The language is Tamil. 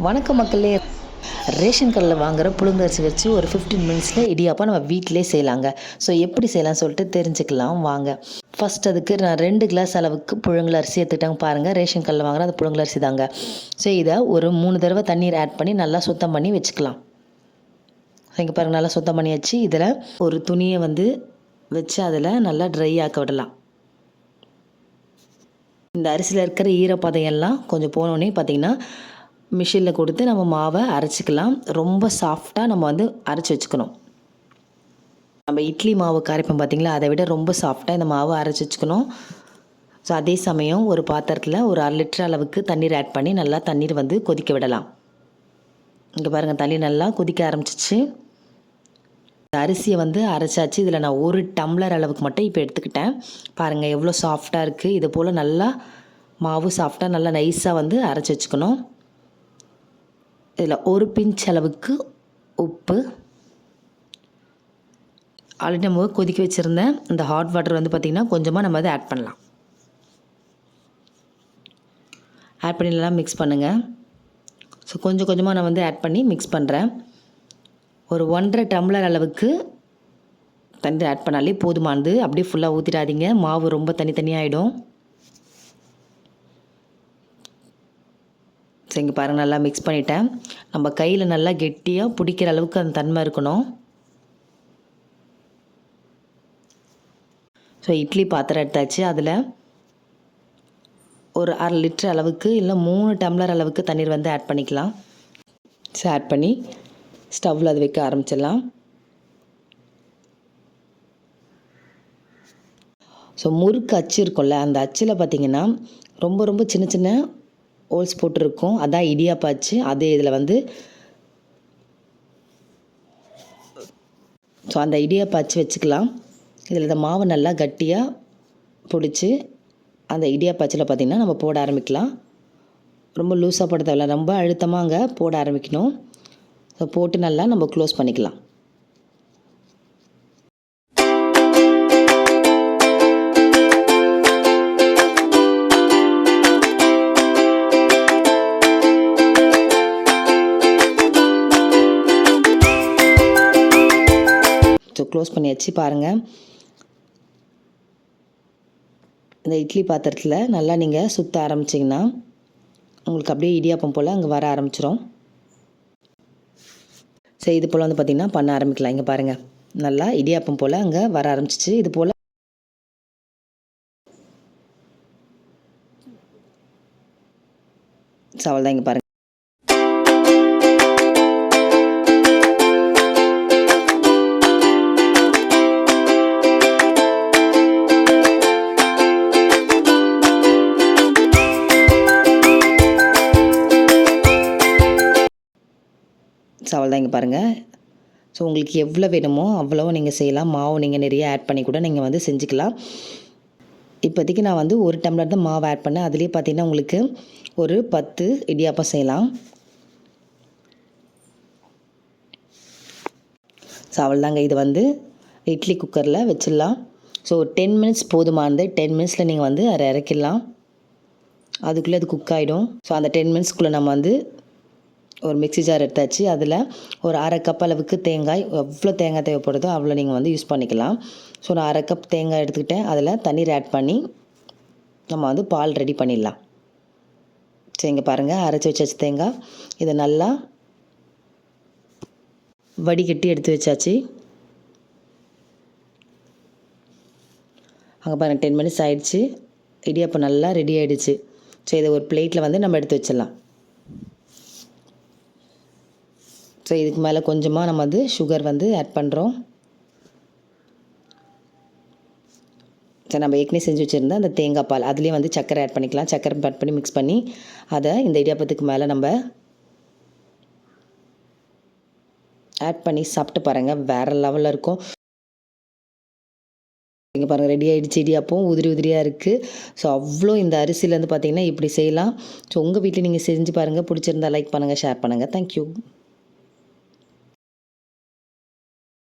வணக்கம் மக்களே. ரேஷன் கடையில் வாங்குகிற புழுங்கரிசி வச்சு ஒரு 15 மினிட்ஸில் இடியாப்பம் நம்ம வீட்டிலே செய்யலாங்க. ஸோ எப்படி செய்யலாம்னு சொல்லிட்டு தெரிஞ்சுக்கலாம் வாங்க. ஃபஸ்ட் அதுக்கு நான் 2 கிளாஸ் அளவுக்கு புழுங்கல் அரிசி எடுத்துக்கிட்டாங்க பாருங்கள். ரேஷன் கடையில் வாங்குகிற அந்த புழுங்கல் அரிசி தாங்க. ஸோ இதை ஒரு 3 தடவை தண்ணீர் ஆட் பண்ணி நல்லா சுத்தம் பண்ணி வச்சுக்கலாம். இங்கே பாருங்கள், நல்லா சுத்தம் பண்ணி வச்சு இதில் ஒரு துணியை வச்சு அதில் நல்லா ட்ரை ஆக்க விடலாம். இந்த அரிசியில் இருக்கிற ஈரப்பதம் எல்லாம் கொஞ்சம் போனோடனே பார்த்திங்கன்னா மிஷினில் கொடுத்து நம்ம மாவை அரைச்சிக்கலாம். ரொம்ப சாஃப்டாக நம்ம அரைச்சி வச்சுக்கணும். நம்ம இட்லி மாவு கரைப்போம் பார்த்திங்களா, அதை விட ரொம்ப சாஃப்டாக இந்த மாவை அரைச்சி வச்சுக்கணும். ஸோ அதே சமயம் ஒரு பாத்திரத்தில் ஒரு 1/2 லிட்டர் அளவுக்கு தண்ணீர் ஆட் பண்ணி நல்லா தண்ணீர் கொதிக்க விடலாம். இங்கே பாருங்கள், தண்ணி நல்லா கொதிக்க ஆரம்பிச்சிச்சு. அரிசியை அரைச்சாச்சு. இதில் நான் 1 டம்ளர் அளவுக்கு மட்டும் இப்போ எடுத்துக்கிட்டேன். பாருங்கள் எவ்வளோ சாஃப்டாக இருக்குது. இது போல் நல்லா மாவு சாஃப்டாக நல்லா நைஸாக அரைச்சி வச்சுக்கணும். இதில் 1 பிஞ்ச் அளவுக்கு உப்பு, ஆல்ரெடி நம்ம கொதிக்க வச்சுருந்தேன் இந்த ஹாட் வாட்டர் பார்த்திங்கன்னா கொஞ்சமாக நம்ம ஆட் பண்ணலாம். ஆட் பண்ணி நல்லா மிக்ஸ் பண்ணுங்கள். ஸோ கொஞ்சம் கொஞ்சமாக நான் ஆட் பண்ணி மிக்ஸ் பண்ணுறேன். ஒரு 1.5 டம்ளர் அளவுக்கு தண்ணி ஆட் பண்ணாலே போதுமானது. அப்படியே ஃபுல்லாக ஊற்றிடாதீங்க, மாவு ரொம்ப தனித்தனியாகிடும். ஸோ இங்கே பாருங்கள், நல்லா மிக்ஸ் பண்ணிட்டேன். நம்ம கையில் நல்லா கெட்டியாக பிடிக்கிற அளவுக்கு அந்த தன்மை இருக்கணும். ஸோ இட்லி பாத்திரம் எடுத்தாச்சு. அதில் ஒரு 1/2 லிட்டர் அளவுக்கு இல்லை 3 டம்ளர் அளவுக்கு தண்ணீர் ஆட் பண்ணிக்கலாம். ஸோ ஆட் பண்ணி ஸ்டவ்வில் அது வைக்க ஆரம்பிச்சிடலாம். ஸோ முறுக்கு அச்சு இருக்கும்ல, அந்த அச்சில் பார்த்திங்கன்னா ரொம்ப ரொம்ப சின்ன சின்ன ஹோல்ஸ் போட்டிருக்கும். அதான் இடியாப்ப அச்சு. அதே இதில் ஸோ அந்த இடியாப்ப அச்சு வச்சுக்கலாம். இதில் இந்த மாவை நல்லா கட்டியாக பிடிச்சி அந்த இடியாப்ப அச்சில் பார்த்திங்கன்னா நம்ம போட ஆரம்பிக்கலாம். ரொம்ப லூஸாக போட தேவையில்ல, ரொம்ப அழுத்தமாக அங்கே போட ஆரம்பிக்கணும். ஸோ போட்டு நல்லா நம்ம க்ளோஸ் பண்ணிக்கலாம். ஸோ க்ளோஸ் பண்ணியாச்சு. பாருங்கள், இந்த இட்லி பாத்திரத்தில் நல்லா நீங்கள் சுற்ற ஆரம்பிச்சிங்கன்னா உங்களுக்கு அப்படியே இடியாப்பம் போல் அங்கே வர ஆரம்பிச்சிடும். ஸோ இது போல் பார்த்திங்கன்னா பண்ண ஆரம்பிக்கலாம். இங்கே பாருங்கள், நல்லா இடியாப்பம் போல் அங்கே வர ஆரம்பிச்சிச்சு. இது போல் சவால் தான். இங்கே பாருங்கள், சவால் தான். இங்கே பாருங்கள். ஸோ உங்களுக்கு எவ்வளோ வேணுமோ அவ்வளோ நீங்கள் செய்யலாம். மாவு நீங்கள் நிறைய ஆட் பண்ணி கூட நீங்கள் செஞ்சுக்கலாம். இப்போதைக்கு நான் 1 டம்ளர் தான் மாவு ஆட் பண்ணேன். அதுலேயே பார்த்தீங்கன்னா உங்களுக்கு ஒரு 10 இடியாப்பம் செய்யலாம். சவால் தாங்க. இது இட்லி குக்கரில் வச்சிடலாம். ஸோ 10 மினிட்ஸ் போதுமானது. 10 மினிட்ஸில் நீங்கள் அதை இறக்கிடலாம். அதுக்குள்ளே அது குக் ஆகிடும். ஸோ அந்த 10 மினிட்ஸ்க்குள்ளே நம்ம ஒரு மிக்ஸி ஜார் எடுத்தாச்சு. அதில் ஒரு 1/2 கப் அளவுக்கு தேங்காய், எவ்வளோ தேங்காய் தேவைப்படுதோ அவ்வளோ நீங்கள் யூஸ் பண்ணிக்கலாம். ஸோ நான் 1/2 கப் தேங்காய் எடுத்துக்கிட்டேன். அதில் தண்ணீர் ஆட் பண்ணி நம்ம பால் ரெடி பண்ணிடலாம். சரி, இங்கே பாருங்கள், அரைச்சி வச்சாச்சு தேங்காய். இதை நல்லா வடிகட்டி எடுத்து வச்சாச்சு. அங்கே பாருங்கள், 10 மினிட்ஸ் ஆகிடுச்சு. இடியாப்பம் நல்லா ரெடி ஆகிடுச்சு. ஸோ இதை ஒரு பிளேட்டில் நம்ம எடுத்து வச்சிடலாம். ஸோ இதுக்கு மேலே கொஞ்சமாக நம்ம சுகர் ஆட் பண்ணுறோம். ஸோ நம்ம ஏற்கனவே செஞ்சு வச்சுருந்தா அந்த தேங்காய் பால், அதுலேயே சக்கரை ஆட் பண்ணிக்கலாம். சக்கரை ஆட் பண்ணி மிக்ஸ் பண்ணி அதை இந்த இடியாப்பத்துக்கு மேலே நம்ம ஆட் பண்ணி சாப்பிட்டு பாருங்கள், வேறு லெவலில் இருக்கும். இங்கே பாருங்கள், ரெடி ஆகிடுச்சு. இடியாப்பம் உதிரி உதிரியாக இருக்குது. ஸோ அவ்வளோ இந்த அரிசியிலேருந்து பார்த்திங்கன்னா இப்படி செய்யலாம். ஸோ உங்கள் வீட்டில் நீங்கள் செஞ்சு பாருங்கள். பிடிச்சிருந்தா லைக் பண்ணுங்கள், ஷேர் பண்ணுங்கள். தேங்க்யூ.